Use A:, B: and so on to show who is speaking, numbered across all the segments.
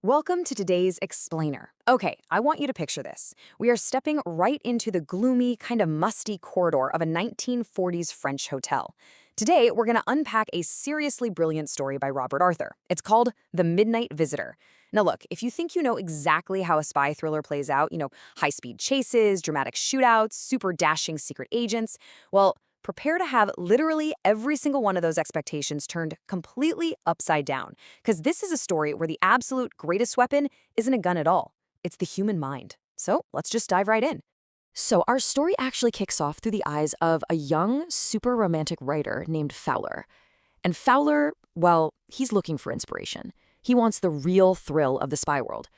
A: Welcome to today's Explainer. Okay, I want you to picture this. We are stepping right into the gloomy, kind of musty corridor of a 1940s French hotel. Today, we're going to unpack a seriously brilliant story by Robert Arthur. It's called The Midnight Visitor. Now look, if you think you know exactly how a spy thriller plays out, high-speed chases, dramatic shootouts, super dashing secret agents, well, prepare to have literally every single one of those expectations turned completely upside down. Because this is a story where the absolute greatest weapon isn't a gun at all. It's the human mind. So let's just dive right in. So our story actually kicks off through the eyes of a young, super romantic writer named Fowler. And Fowler, well, he's looking for inspiration. He wants the real thrill of the spy world.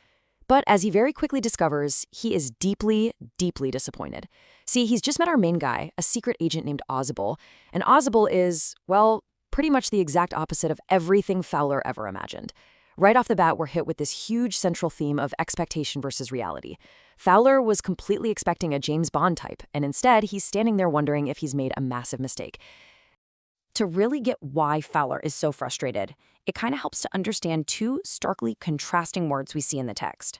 A: But as he very quickly discovers, he is deeply, deeply disappointed. See, he's just met our main guy, a secret agent named Ozable, and Ozable is, well, pretty much the exact opposite of everything Fowler ever imagined. Right off the bat, we're hit with this huge central theme of expectation versus reality. Fowler was completely expecting a James Bond type, and instead, he's standing there wondering if he's made a massive mistake. To really get why Fowler is so frustrated, it kind of helps to understand two starkly contrasting words we see in the text.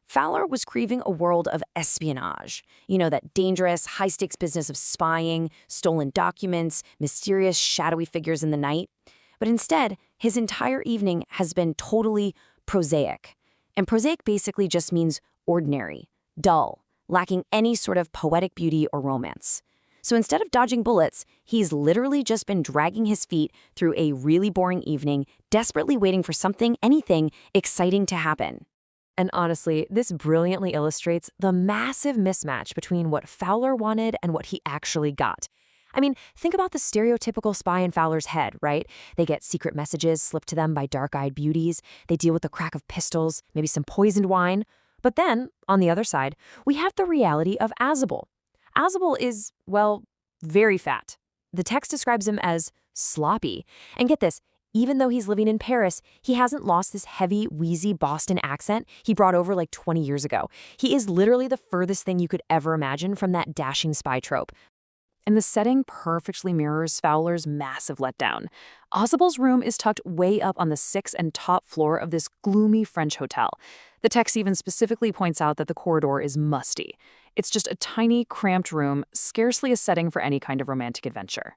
A: Fowler was craving a world of espionage. That dangerous, high-stakes business of spying, stolen documents, mysterious, shadowy figures in the night. But instead, his entire evening has been totally prosaic. And prosaic basically just means ordinary, dull, lacking any sort of poetic beauty or romance. So instead of dodging bullets, he's literally just been dragging his feet through a really boring evening, desperately waiting for something, anything, exciting to happen. And honestly, this brilliantly illustrates the massive mismatch between what Fowler wanted and what he actually got. I mean, think about the stereotypical spy in Fowler's head, right? They get secret messages slipped to them by dark-eyed beauties. They deal with the crack of pistols, maybe some poisoned wine. But then, on the other side, we have the reality of Ozable. Ozable is, well, very fat. The text describes him as sloppy. And get this, even though he's living in Paris, he hasn't lost this heavy, wheezy Boston accent he brought over like 20 years ago. He is literally the furthest thing you could ever imagine from that dashing spy trope. And the setting perfectly mirrors Fowler's massive letdown. Ozable's room is tucked way up on the 6th and top floor of this gloomy French hotel. The text even specifically points out that the corridor is musty. It's just a tiny, cramped room, scarcely a setting for any kind of romantic adventure.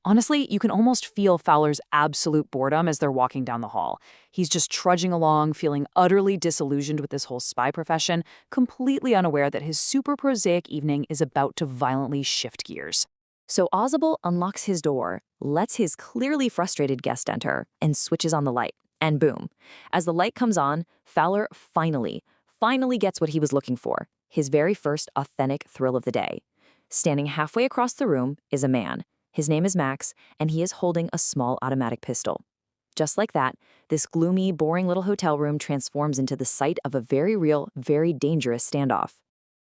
A: Honestly, you can almost feel Fowler's absolute boredom as they're walking down the hall. He's just trudging along, feeling utterly disillusioned with this whole spy profession, completely unaware that his super prosaic evening is about to violently shift gears. So Ozable unlocks his door, lets his clearly frustrated guest enter, and switches on the light. And boom. As the light comes on, Fowler finally gets what he was looking for, his very first authentic thrill of the day. Standing halfway across the room is a man. His name is Max, and he is holding a small automatic pistol. Just like that, this gloomy, boring little hotel room transforms into the site of a very real, very dangerous standoff.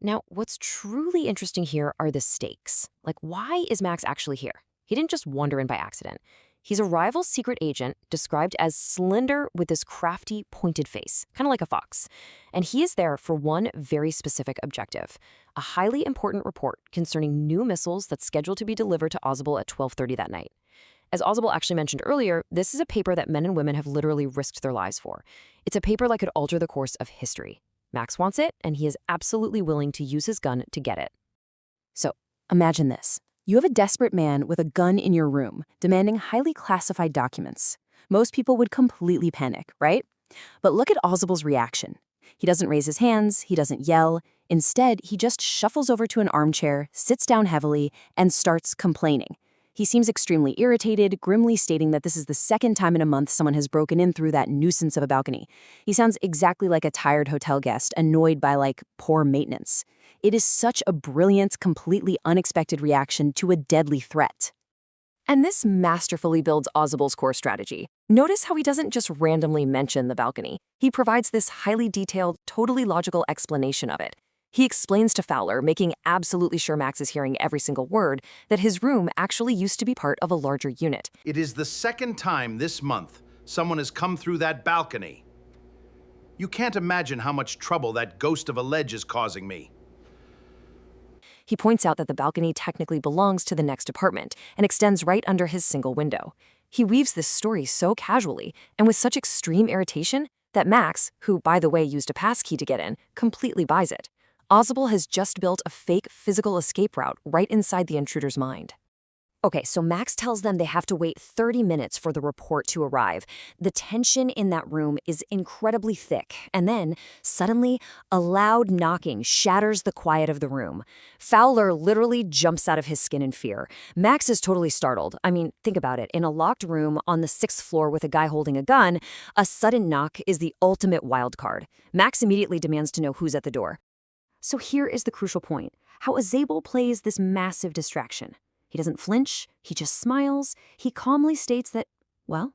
A: Now, what's truly interesting here are the stakes. Like, why is Max actually here? He didn't just wander in by accident. He's a rival secret agent described as slender with this crafty, pointed face, kind of like a fox. And he is there for one very specific objective, a highly important report concerning new missiles that's scheduled to be delivered to Ozable at 12:30 that night. As Ozable actually mentioned earlier, this is a paper that men and women have literally risked their lives for. It's a paper that could alter the course of history. Max wants it, and he is absolutely willing to use his gun to get it. So, imagine this. You have a desperate man with a gun in your room, demanding highly classified documents. Most people would completely panic, right? But look at Ozable's reaction. He doesn't raise his hands, he doesn't yell. Instead, he just shuffles over to an armchair, sits down heavily, and starts complaining. He seems extremely irritated, grimly stating that this is the second time in a month someone has broken in through that nuisance of a balcony. He sounds exactly like a tired hotel guest, annoyed by, poor maintenance. It is such a brilliant, completely unexpected reaction to a deadly threat. And this masterfully builds Ozable's core strategy. Notice how he doesn't just randomly mention the balcony. He provides this highly detailed, totally logical explanation of it. He explains to Fowler, making absolutely sure Max is hearing every single word, that his room actually used to be part of a larger unit.
B: It is the second time this month someone has come through that balcony. You can't imagine how much trouble that ghost of a ledge is causing me.
A: He points out that the balcony technically belongs to the next apartment and extends right under his single window. He weaves this story so casually and with such extreme irritation that Max, who by the way used a passkey to get in, completely buys it. Ozable has just built a fake physical escape route right inside the intruder's mind. Okay, so Max tells them they have to wait 30 minutes for the report to arrive. The tension in that room is incredibly thick, and then, suddenly, a loud knocking shatters the quiet of the room. Fowler literally jumps out of his skin in fear. Max is totally startled. I mean, think about it. In a locked room on the 6th floor with a guy holding a gun, a sudden knock is the ultimate wild card. Max immediately demands to know who's at the door. So here is the crucial point, how Ozable plays this massive distraction. He doesn't flinch, he just smiles. He calmly states that, well,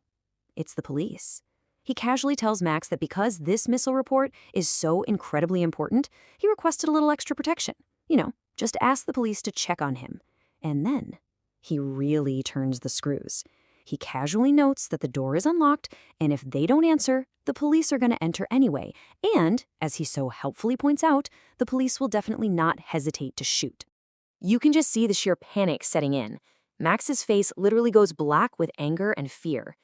A: it's the police. He casually tells Max that because this missile report is so incredibly important, he requested a little extra protection. Just ask the police to check on him. And then he really turns the screws. He casually notes that the door is unlocked, and if they don't answer, the police are going to enter anyway. And, as he so helpfully points out, the police will definitely not hesitate to shoot. You can just see the sheer panic setting in. Max's face literally goes black with anger and fear.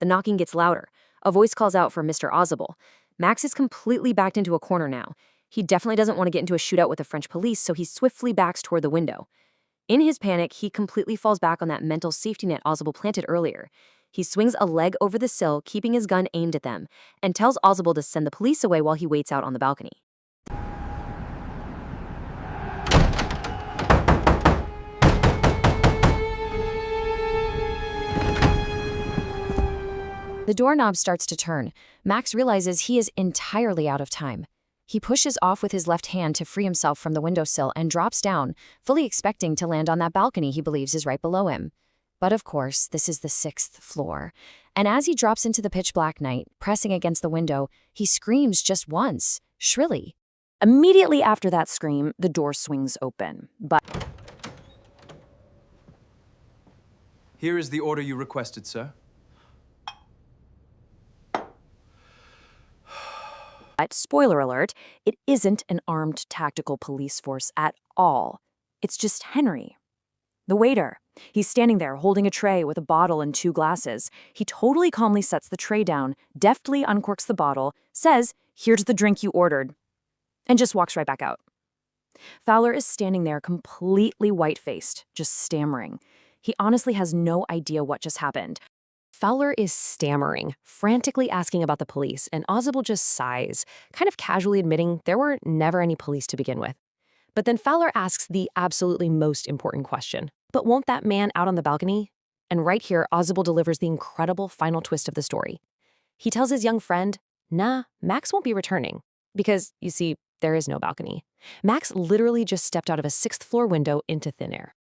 A: The knocking gets louder. A voice calls out for Mr. Ozable. Max is completely backed into a corner now. He definitely doesn't want to get into a shootout with the French police, so he swiftly backs toward the window. In his panic, he completely falls back on that mental safety net Ozable planted earlier. He swings a leg over the sill, keeping his gun aimed at them, and tells Ozable to send the police away while he waits out on the balcony. The doorknob starts to turn. Max realizes he is entirely out of time. He pushes off with his left hand to free himself from the windowsill and drops down, fully expecting to land on that balcony he believes is right below him. But of course, this is the 6th floor. And as he drops into the pitch-black night, pressing against the window, he screams just once, shrilly. Immediately after that scream, the door swings open. But
C: Here is the order you requested, sir.
A: spoiler alert, it isn't an armed tactical police force at all. It's just Henry, the waiter. He's standing there holding a tray with a bottle and 2 glasses. He totally calmly sets the tray down, deftly uncorks the bottle, says, "Here's the drink you ordered," and just walks right back out. Fowler is standing there completely white-faced, just stammering. He honestly has no idea what just happened. Fowler is stammering, frantically asking about the police, and Ozable just sighs, kind of casually admitting there were never any police to begin with. But then Fowler asks the absolutely most important question. But won't that man out on the balcony? And right here, Ozable delivers the incredible final twist of the story. He tells his young friend, nah, Max won't be returning. Because, you see, there is no balcony. Max literally just stepped out of a 6th floor window into thin air.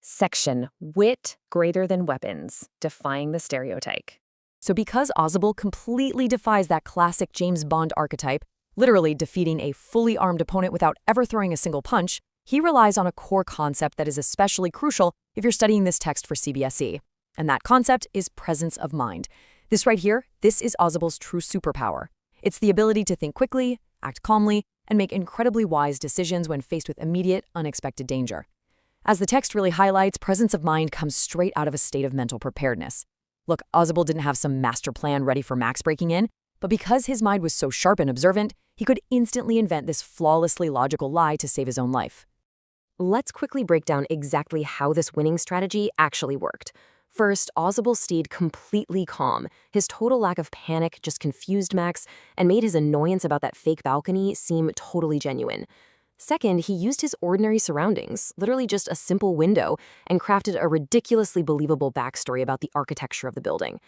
A: Section, wit greater than weapons, defying the stereotype. So because Ozable completely defies that classic James Bond archetype, literally defeating a fully armed opponent without ever throwing a single punch, he relies on a core concept that is especially crucial if you're studying this text for CBSE. And that concept is presence of mind. This right here, this is Ozable's true superpower. It's the ability to think quickly, act calmly, and make incredibly wise decisions when faced with immediate, unexpected danger. As the text really highlights, presence of mind comes straight out of a state of mental preparedness. Look, Ozable didn't have some master plan ready for Max breaking in, but because his mind was so sharp and observant, he could instantly invent this flawlessly logical lie to save his own life. Let's quickly break down exactly how this winning strategy actually worked. First, Ozable stayed completely calm. His total lack of panic just confused Max and made his annoyance about that fake balcony seem totally genuine. Second, he used his ordinary surroundings, literally just a simple window, and crafted a ridiculously believable backstory about the architecture of the building.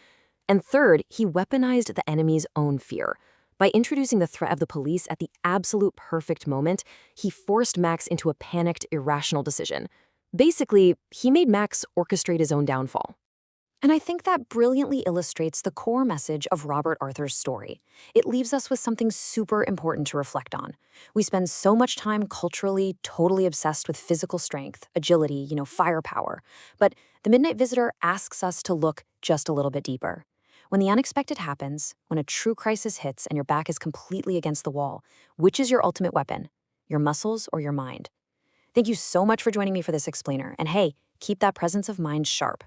A: And third, he weaponized the enemy's own fear. By introducing the threat of the police at the absolute perfect moment, he forced Max into a panicked, irrational decision. Basically, he made Max orchestrate his own downfall. And I think that brilliantly illustrates the core message of Robert Arthur's story. It leaves us with something super important to reflect on. We spend so much time culturally totally obsessed with physical strength, agility, firepower. But The Midnight Visitor asks us to look just a little bit deeper. When the unexpected happens, when a true crisis hits and your back is completely against the wall, which is your ultimate weapon? Your muscles or your mind? Thank you so much for joining me for this explainer. And hey, keep that presence of mind sharp.